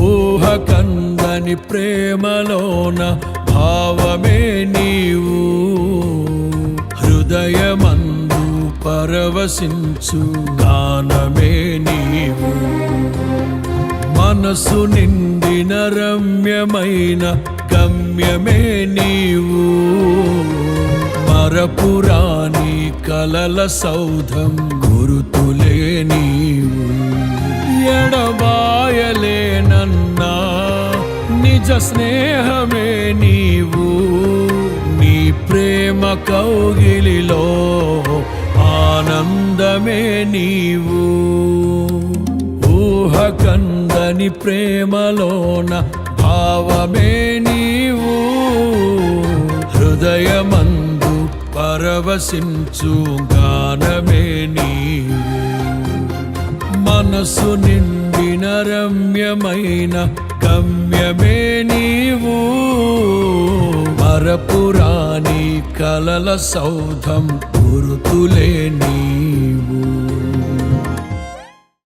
ఊహకందని ప్రేమలోన భావమే నీవు, హృదయమందు పరవశించు గానమే నీవు. మనసు నిండిన రమ్యమైన గమ్యమే నీవు, మరపురాని కలల సౌధం గురుతులే నీవు. ఎడబాయలేనన్నా నిజ స్నేహమే నీవు, నీ ప్రేమ కౌగిలిలో ఆనందమే నీవు. ఊహకందని ప్రేమలోన భావమే నీవు, హృదయమందు పరవశించు గానమే నీవు. మనసు నిండిన రమ్యమైన గమ్యమే నీవు, మరపురాని కలల సౌధం గురుతులే